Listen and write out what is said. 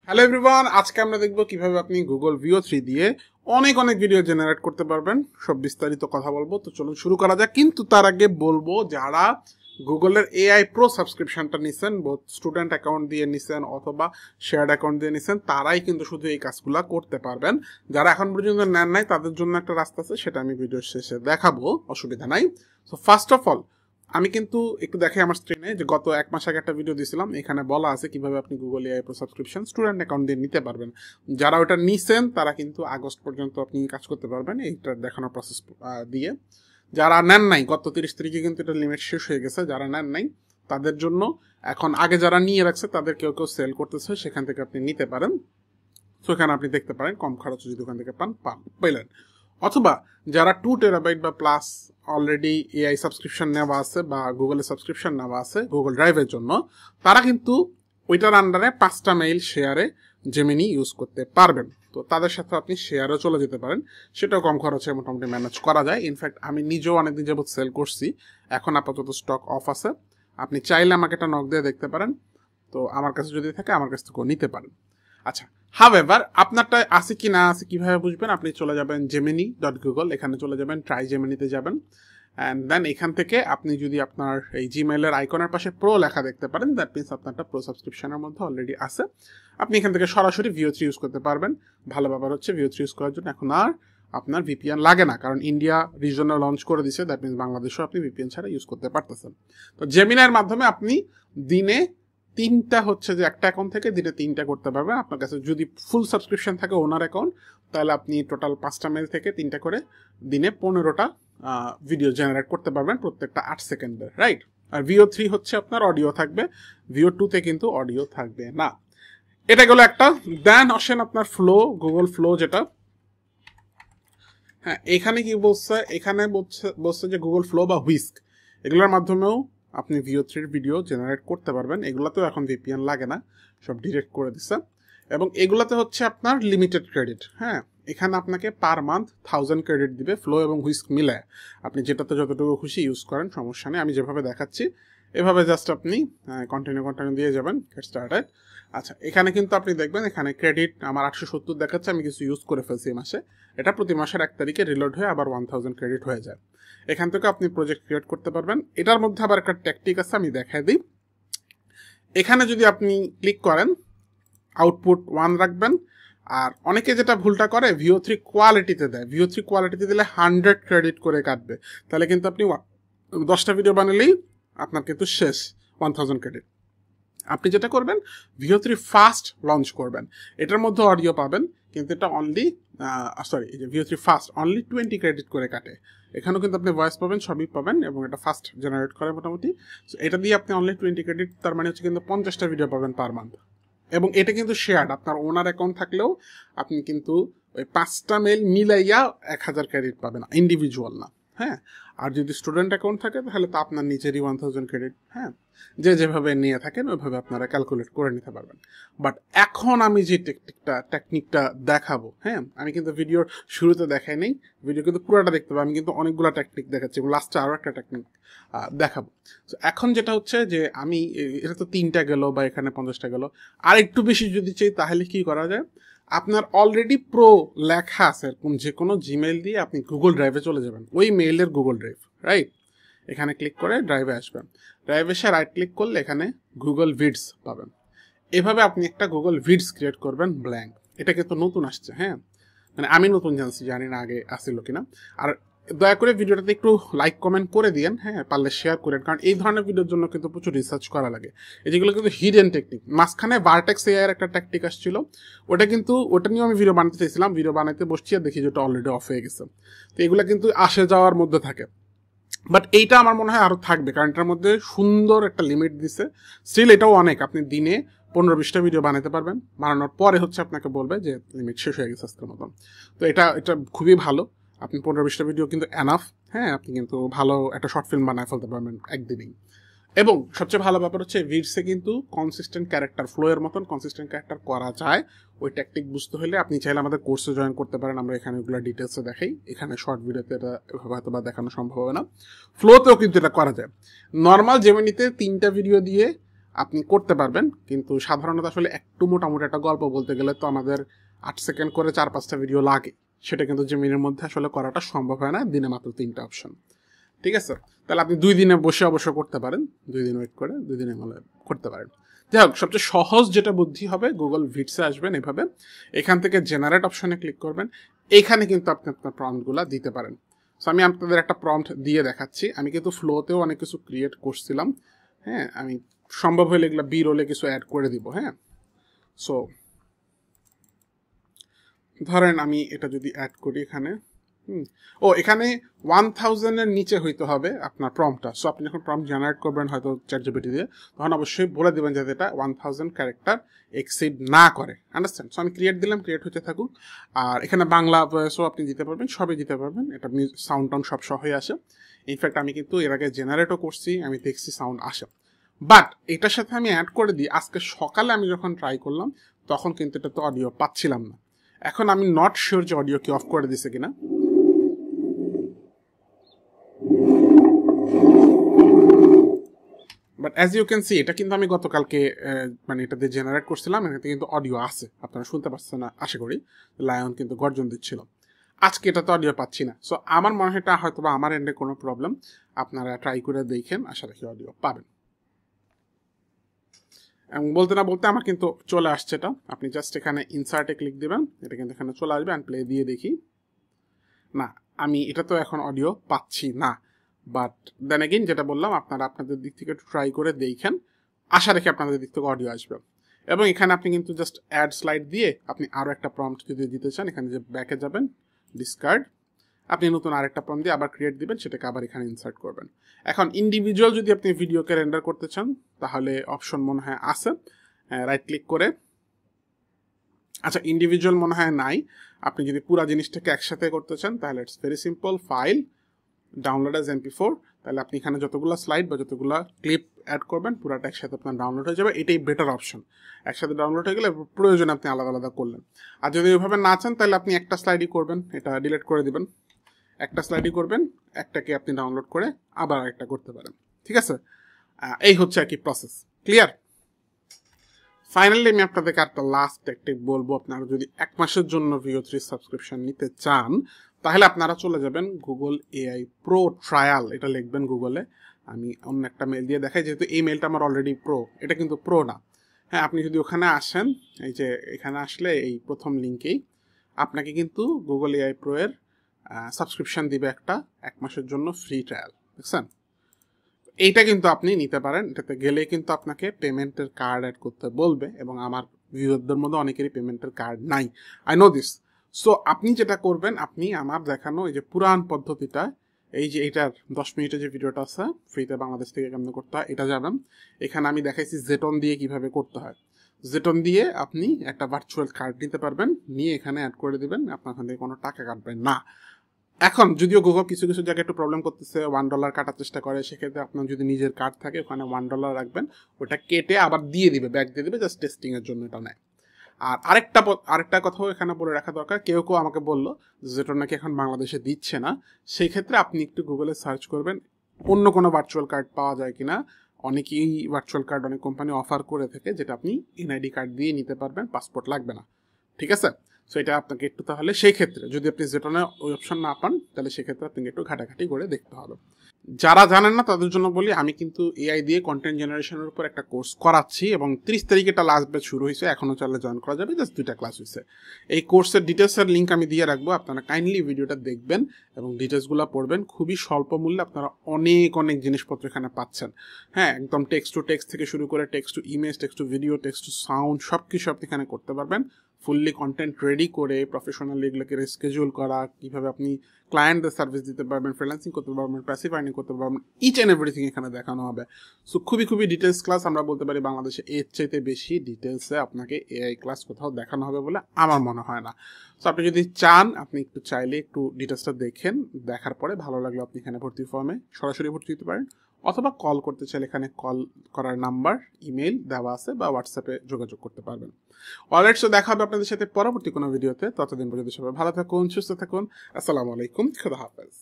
Hello everyone, আজকে আমরা দেখব কিভাবে আপনি গুগল ভিও 3 দিয়ে অনেক ভিডিও জেনারেট করতে পারবেন। সব বিস্তারিত কথা বলবো, তো চলুন শুরু করা যাক। কিন্তু তার আগে বলবো, যারা গুগলের এআই প্রো সাবস্ক্রিপশনটা নিছেন, বোথ স্টুডেন্ট অ্যাকাউন্ট দিয়ে নিছেন অথবা শেয়ার্ড অ্যাকাউন্ট দিয়ে নিছেন, তারাই কিন্তু শুধু এই কাজগুলো করতে পারবেন। যারা এখন পর্যন্ত নেন নাই তাদের জন্য একটা রাস্তা আছে, সেটা আমি ভিডিওর শেষে দেখাবো, অসুবিধা নাই। সো ফার্স্ট অফ অল আমি কিন্তু একটু দেখে আমার স্ক্রিনে যে গত এক মাস আগে একটা ভিডিও দিয়েছিলাম, এখানে বলা আছে কিভাবে আপনি Google AI pro subscription student account দিয়ে নিতে পারবেন। যারা ওটা নিছেন তারা কিন্তু আগস্ট পর্যন্ত আপনি কাজ করতে পারবেন এইটা দেখানোর প্রসেস দিয়ে। যারা নেন নাই, গত 30 তারিখে কিন্তু এটা লিমিট শেষ হয়ে গেছে। যারা নেন নাই তাদের জন্য এখন, আগে যারা নিয়ে রাখছে তাদের কেউ সেল করতেছে, সেখান থেকে আপনি নিতে পারেন। তো এখানে আপনি দেখতে পারেন কম খরচ যদি ওখান থেকে পাইলেন। অথবা যারা 2 টেরাবাইট বা প্লাস অলরেডি এআই সাবস্ক্রিপশন নেওয়া আছে বা গুগলের সাবস্ক্রিপশন নেওয়া আছে গুগল ড্রাইভের জন্য, তারা কিন্তু ওইটার আন্ডারে 5টা মেইল শেয়ারে জেমিনি ইউজ করতে পারবেন। তো তাদের সাথে আপনি শেয়ারও চলে যেতে পারেন, সেটাও কম খরচে মোটামুটি ম্যানেজ করা যায়। ইনফ্যাক্ট আমি নিজেও অনেকদিন যাবত সেল করছি, এখন আপাতত স্টক অফ আছে। আপনি চাইলে আমাকে একটা নক দিয়ে দেখতে পারেন, তো আমার কাছে যদি থাকে আমার কাছ থেকেও নিতে পারেন। আচ্ছা, হাউএভার আপনারটা আছে কি না আছে কিভাবে বুঝবেন? আপনি চলে যাবেন gemini.google, এখানে চলে যাবেন, ট্রাই জেমিনিতে যাবেন, অ্যান্ড দেন এখান থেকে আপনি যদি আপনার এই জিমেইলের আইকনের পাশে প্রো লেখা দেখতে পারেন, দ্যাট মিনস আপনারটা প্রো সাবস্ক্রিপশনের মধ্যে অলরেডি আছে। আপনি এখান থেকে সরাসরি ভিও 3 ইউজ করতে পারবেন। ভালো ব্যাপার হচ্ছে ভিও 3 ইউজ করার জন্য এখন আর আপনার ভিপিএন লাগে না, কারণ ইন্ডিয়া রিজনে লঞ্চ করে দিছে, দ্যাট মিনস বাংলাদেশেও আপনি ভিপিএন ছাড়া ইউজ করতে পারতেছেন। তো জেমিনার মাধ্যমে আপনি দিনে 3টা হচ্ছে যে একটা অ্যাকাউন্ট থেকে দিনে 3টা করতে পারবেন। আপনার কাছে যদি ফুল সাবস্ক্রিপশন থাকে ওনার অ্যাকাউন্ট, তাহলে আপনি টোটাল 5টা মেল থেকে 3টা করে দিনে 15টা ভিডিও জেনারেট করতে পারবেন, প্রত্যেকটা 8 সেকেন্ডের, রাইট? আর ভিও 3 হচ্ছে আপনার অডিও থাকবে, ভিও 2 হচ্ছে অডিও থাকবে না। এটা গেল একটা। দেন আসেন আপনার ফ্লো, গুগল ফ্লো যেটা, হ্যাঁ এখানে কি বলছে? এখানে বলছে যে গুগল ফ্লো বা হুইস্ক, এগুলোর মাধ্যমেও আপনি ভিও 3 ভিডিও জেনারেট করতে পারবেন। এগুলাতেও এখন ভিপিএন লাগে না, সব ডিরেক্ট করে দিচ্ছে। এবং এগুলাতে হচ্ছে আপনার লিমিটেড ক্রেডিট। হ্যাঁ, এখানে আপনাকে পার মান্থ 1000 ক্রেডিট দিবে, ফ্লো এবং হুইস্ক মিলে। আপনি যেটাতে যতটুকু খুশি ইউজ করেন, সমস্যা নেই। আমি যেভাবে দেখাচ্ছি এভাবে জাস্ট আপনি কন্টিনিউ দিয়ে যাবেন, গেট স্টার্টেড। আচ্ছা, এখানে কিন্তু আপনি দেখবেন এখানে ক্রেডিট আমার 870 দেখাচ্ছে, আমি কিছু ইউজ করে ফেলছি এই মাসে। এটা প্রতি মাসের 1 তারিখে রিলোড হয়ে আবার 1000 ক্রেডিট হয়ে যায়। এখান থেকে আপনি প্রজেক্ট ক্রিয়েট করতে পারবেন। এটার মধ্যে আবার একটা ট্যাকটিক আছে, আমি দেখাই দিই। এখানে যদি আপনি ক্লিক করেন, আউটপুট 1 রাখবেন। আর অনেকে যেটা ভুলটা করে, ভিও 3 কোয়ালিটিতে দেয়। ভিও 3 কোয়ালিটিতে দিলে 100 ক্রেডিট করে কাটবে, তাহলে কিন্তু আপনি 10টা ভিডিও বানালেই আপনার কিন্তু শেষ 1000 ক্রেডিট। আপনি যেটা করবেন, ভিও 3 ফাস্ট লঞ্চ করবেন, এটার মধ্যে অডিও পাবেন, কিন্তু এটা অনলি এই যে ভিও 3 ফাস্ট অনলি 20 ক্রেডিট করে কাটে। এখানেও কিন্তু আপনি ভয়েস পাবেন, সবই পাবেন, এবং এটা ফাস্ট জেনারেট করে মোটামুটি। এটা দিয়ে আপনি অনলি 20 ক্রেডিট, তার মানে হচ্ছে কিন্তু 50টা ভিডিও পাবেন পার মান্থ। এবং এটা কিন্তু শেয়ার্ড, আপনার ওনার অ্যাকাউন্ট থাকলেও আপনি কিন্তু ওই 5টা মেল মিলাইয়া 1000 ক্রেডিট পাবেন, ইন্ডিভিজুয়াল না। হ্যাঁ, আর যদি স্টুডেন্ট অ্যাকাউন্ট থাকে তাহলে তো আপনার নিজেরই 1000 ক্রেডিট। হ্যাঁ, যেভাবে নিয়ে থাকেন ওইভাবে আপনারা ক্যালকুলেট করে নিতে পারবেন। বাট এখন আমি যে টেকনিকটা দেখাবো, হ্যাঁ আমি কিন্তু ভিডিওর শুরুতে দেখাই নেই, ভিডিও কিন্তু পুরোটা দেখতে হবে। আমি কিন্তু অনেকগুলো টেকনিক দেখাচ্ছি এবং লাস্টে আরও একটা টেকনিক দেখাবো। তো এখন যেটা হচ্ছে যে আমি, এটা তো 3টা গেল বা এখানে 50টা গেল, আর একটু বেশি যদি চাই তাহলে কি করা যায়? আপনার অলরেডি প্রো লেখা আছে যে কোনো জিমেইল দিয়ে আপনি গুগল ড্রাইভে চলে যাবেন, ওই মেইলের গুগল ড্রাইভ, রাইট? এখানে ক্লিক করে ড্রাইভে আসবেন, ড্রাইভে এসে রাইট ক্লিক করলে এখানে গুগল ভিডস পাবেন। এভাবে আপনি একটা গুগল ভিডস ক্রিয়েট করবেন ব্ল্যাঙ্ক। এটা কিন্তু নতুন আসছে, হ্যাঁ মানে আমি নতুন জানি না আগে আসছিল কিনা। আর দয়া করে ভিডিওটাতে একটু লাইক কমেন্ট করে দিয়েন, হ্যাঁ পারলে শেয়ার করেন, কারণ এই ধরনের ভিডিওর জন্য কিন্তু প্রচুর রিসার্চ করা লাগে। যেগুলো কিন্তু হিডেন টেকনিক। মাঝখানে ভার্টেক্স এআই এর একটা টেকনিক আসছিল, ওটা নিয়েও আমি ভিডিও বানাতে চাইছিলাম, ভিডিও বানাতে বসছি আর দেখি যে ওটা অলরেডি অফ হয়ে গেছে। তো এগুলো কিন্তু আসে যাওয়ার মধ্যে থাকে, বাট এইটা আমার মনে হয় আরও থাকবে, কারণ এটার মধ্যে সুন্দর একটা লিমিট দিছে। স্টিল এটাও অনেক, আপনি দিনে 15-20টা ভিডিও বানাতে পারবেন। বানানোর পরে হচ্ছে আপনাকে বলবে যে লিমিট শেষ হয়ে গেছে আজকের মতন। তো এটা খুবই ভালো, আপনি 15-20টা ভিডিও কিন্তু এনাফ। হ্যাঁ, আপনি কিন্তু ভালো একটা শর্ট ফিল্ম বানায় ফেলতে পারবেন একদিনেই। এবং সবচেয়ে ভালো ব্যাপার হচ্ছে ভিডসে কিন্তু কনসিস্টেন্ট ক্যারেক্টার, ফ্লো এর মতন কনসিস্টেন্ট ক্যারেক্টার করা যায়। ওই ট্যাকটিক বুঝতে হলে আপনি চাইলে আমাদের কোর্সে জয়েন করতে পারেন, আমরা এখানে ওগুলো ডিটেলসে দেখাই। এখানে শর্ট ভিডিওতে এটা হয়তো বা দেখানো সম্ভব হবে না, ফ্লোতেও কিন্তু এটা করা যায়। নর্মাল জেমিনিতে 3টা ভিডিও দিয়ে আপনি করতে পারবেন, কিন্তু সাধারণত আসলে একটু মোটামুটি একটা গল্প বলতে গেলে তো আমাদের 8 সেকেন্ড করে 4-5টা ভিডিও লাগে, সেটা কিন্তু জিমিনির মধ্যে আসলে করাটা সম্ভব হয় না, দিনে মাত্র 3টা অপশন। ঠিক আছে, তাহলে আপনি 2 দিনে বসে অবশ্য করতে পারেন, 2 দিন ওয়েট করে 2 দিনে করতে পারেন। যাই হোক, সবচেয়ে সহজ যেটা বুদ্ধি হবে, গুগল ভিটসে আসবেন, এভাবে এখান থেকে জেনারেট অপশনে ক্লিক করবেন। এইখানে কিন্তু আপনি আপনার প্রম্পটগুলো দিতে পারেন। সো আমি আপনাদের একটা প্রম্পট দিয়ে দেখাচ্ছি। আমি কিন্তু ফ্লোতেও অনেক কিছু ক্রিয়েট করছিলাম, হ্যাঁ, আমি সম্ভব হলে এগুলো বি রোলে কিছু অ্যাড করে দিব। হ্যাঁ, সো ধরেন আমি এটা যদি অ্যাড করি এখানে, এখানে 1000-এর নিচে হইতে হবে আপনার প্রম্পটটা। সো আপনি যখন প্রম্পট জেনারেট করবেন হয়তো চ্যাটজিপিটি দিয়ে, তখন অবশ্যই বলে দেবেন যাতে এটা 1000 ক্যারেক্টার এক্সিড না করে। আন্ডারস্ট্যান্ড? সো আমি ক্রিয়েট দিলাম, ক্রিয়েট হতে থাকুক। আর এখানে বাংলা ভয়েসও আপনি দিতে পারবেন, সবই দিতে পারবেন, এটা সাউন্ড টাউন্ড সব সহই আসে। ইনফ্যাক্ট আমি কিন্তু এর আগে জেনারেটও করছি, আমি দেখছি সাউন্ড আসে। বাট এটার সাথে আমি অ্যাড করে দিই, আজকে সকালে আমি যখন ট্রাই করলাম তখন কিন্তু এটা তো অডিও পাচ্ছিলাম না। এখন আমি নট শিওর যে অডিও কি অফ করে দিছে কিনা। But as you can see, এটা কিন্তু আমি গতকালকে মানে এটা দিয়ে জেনারেট করছিলাম, এটাতে কিন্তু অডিও আছে, আপনারা শুনতে পাচ্ছেন না আশা করি। লায়ন কিন্তু গর্জন দিচ্ছিল। আজকে এটা তো অডিও পাচ্ছি না। সো আমার মনে হয় এটা হয়তো বা আমার এন্ডে কোনো প্রবলেম, আপনারা ট্রাই করে দেখেন, আশা রাখি অডিও পাবেন। এবং বলতে না বলতে আমার কিন্তু চলে আসছে এটা। আপনি জাস্ট এখানে ইনসার্টে ক্লিক দিবেন, এটা কিন্তু এখানে চলে আসবে। অ্যান্ড প্লে দিয়ে দেখি, না আমি এটা তো এখন অডিও পাচ্ছি না। বাট দেন এগেইন যেটা বললাম, আপনারা আপনাদের দিক থেকে একটু ট্রাই করে দেখেন, আশা রেখে আপনাদের দিক থেকে অডিও আসবে। এবং এখানে আপনি কিন্তু জাস্ট অ্যাড স্লাইড দিয়ে আপনি আরও একটা প্রম্পট যদি দিতে চান, এখানে যে ব্যাকে যাবেন, ডিসকার্ড, আপনি নতুন আরেকটা প্রম্পট দিয়ে আবার ক্রিয়েট দিবেন, সেটাকে আবার এখানে ইনসার্ট করবেন। এখন ইন্ডিভিজুয়াল যদি আপনি ভিডিওকে রেন্ডার করতে চান, তাহলে অপশন মনে হয় আছে, রাইট ক্লিক করে, আচ্ছা ইন্ডিভিজুয়াল মনে হয় নাই। আপনি যদি পুরো জিনিসটাকে একসাথে করতে চান তাহলে it's very simple, file, download as MP4, তাহলে আপনি এখানে যতগুলো স্লাইড বা যতগুলো ক্লিপ অ্যাড করবেন পুরোটা একসাথে আপনার ডাউনলোড হয়ে যাবে। এটাই বেটার অপশন। একসাথে ডাউনলোড হয়ে গেলে প্রয়োজন আপনি আলাদা আলাদা করলেন। আর যদি ওইভাবে না চান তাহলে আপনি একটা স্লাইডই করবেন, এটা ডিলিট করে দিবেন, একটা স্লাইডই করবেন, একটাকে আপনি ডাউনলোড করে আবার একটা করতে পারেন। ঠিক আছে, এই হচ্ছে আর কি প্রসেস। ক্লিয়ার? ফাইনালি আমি আপনাদেরকে একটা লাস্ট টেকটিক বলবো। আপনারা যদি 1 মাসের জন্য VO3 সাবস্ক্রিপশন নিতে চান, তাহলে আপনারা চলে যাবেন গুগল AI প্রো ট্রায়াল, এটা লিখবেন গুগলে। আমি অন্য একটা মেল দিয়ে দেখাই, যেহেতু এই মেলটা আমার অলরেডি প্রো, এটা কিন্তু প্রো না। হ্যাঁ, আপনি যদি ওখানে আসেন, এই যে এখানে আসলে এই প্রথম লিঙ্কেই আপনাকে কিন্তু গুগল AI প্রো এর সাবস্ক্রিপশন দিবে একটা 1 মাসের জন্য ফ্রি ট্রায়াল, দেখছেন? এইটা কিন্তু আপনি নিতে পারেন। এটাতে গেলে কিন্তু আপনাকে পেমেন্টের কার্ড অ্যাড করতে বলবে, এবং আমার ভিউয়ারদের মধ্যে অনেকেরই পেমেন্টের কার্ড নাই, আই নো দিস। সো আপনি যেটা করবেন, আপনি আমার দেখানো এই যে পুরান পদ্ধতিটা, এই যে এটার 10 মিনিটের যে ভিডিওটা আছে ফ্রিতে বাংলাদেশ থেকে কেমন করতে হয়, এটা যাবেন। এখানে আমি দেখাইছি জেটন দিয়ে কিভাবে করতে হয়। জেটন দিয়ে আপনি একটা ভার্চুয়াল কার্ড নিতে পারবেন, নিয়ে এখানে অ্যাড করে দিবেন, আপনার ওখান থেকে কোনো টাকা কাটবেন না। এখন যদিও গুগল কিছু কিছু জায়গায় একটু প্রবলেম করতেছে, $1 কাটার চেষ্টা করে, সেক্ষেত্রে আপনার যদি নিজের কার্ড থাকে ওখানে $1 রাখবেন, ওটা কেটে আবার দিয়ে দিবে, ব্যাক দিয়ে দিবে, জাস্ট টেস্টিং এর জন্য এটা নেয়। আর আরেকটা কথাও এখানে বলে রাখা দরকার, কেউ আমাকে বললো যেটা নাকি এখন বাংলাদেশে দিচ্ছে না, সেই ক্ষেত্রে আপনি একটু গুগলে সার্চ করবেন অন্য কোনো ভার্চুয়াল কার্ড পাওয়া যায় কিনা। অনেকেই ভার্চুয়াল কার্ড অনেক কোম্পানি অফার করে থাকে, যেটা আপনি NID কার্ড দিয়ে নিতে পারবেন, পাসপোর্ট লাগবে না। ঠিক আছে, সো এটা আপনাকে একটু, তাহলে সেই ক্ষেত্রে যদি আপনি যেটনে ওই অপশন না পান, তাহলে সেক্ষেত্রে আপনাকে একটু ঘাটাঘাটি করে দেখতে হবে। যারা জানেন না তাদের জন্য বলি, আমি কিন্তু AI দিয়ে কন্টেন্ট জেনারেশনের উপর একটা কোর্স করাচ্ছি, এবং 30 তারিখে এটা লাস্ট ব্যাচ শুরু হয়েছে, এখনও চাইলে জয়েন করা যাবে, জাস্ট 2টা ক্লাস হয়েছে। এই কোর্সের ডিটেলসের লিঙ্ক আমি দিয়ে রাখবো, আপনারা কাইন্ডলি ভিডিওটা দেখবেন এবং ডিটেলসগুলো পড়বেন। খুবই স্বল্প মূল্যে আপনারা অনেক অনেক জিনিসপত্র এখানে পাচ্ছেন। হ্যাঁ, একদম টেক্সট টু টেক্সট থেকে শুরু করে text to image, text to video, text to sound, সব কিছু আপনি এখানে করতে পারবেন। ফুললি কন্টেন্ট রেডি করে প্রফেশনালি এগুলোকে স্কেজুল করা, কীভাবে আপনি ক্লায়েন্টদের সার্ভিস দিতে পারবেন, ফ্রিল্যান্সিং করতে পারবেন, প্যাসিভ আর্নিং করতে পারবেন, ইচ অ্যান্ড এভরিথিং এখানে দেখানো হবে। সো খুবই খুবই ডিটেলস ক্লাস, আমরা বলতে পারি বাংলাদেশে এর চাইতে বেশি ডিটেলসে আপনাকে AI ক্লাস কোথাও দেখানো হবে বলে আমার মনে হয় না। সো আপনি যদি চান, আপনি একটু চাইলে একটু ডিটেলসটা দেখেন, দেখার পরে ভালো লাগলে আপনি এখানে ভর্তি ফর্মে সরাসরি ভর্তি দিতে পারেন, অথবা কল করতে চাইলে এখানে কল করার নাম্বার, ইমেল দেওয়া আছে, বা হোয়াটসঅ্যাপে যোগাযোগ করতে পারবেন। অলরাইট, সো দেখা হবে আপনাদের সাথে পরবর্তী কোনো ভিডিওতে। ততদিন পর্যন্ত সবাই ভালো থাকুন, সুস্থ থাকুন। আসসালামু আলাইকুম, খুদা হাফেজ।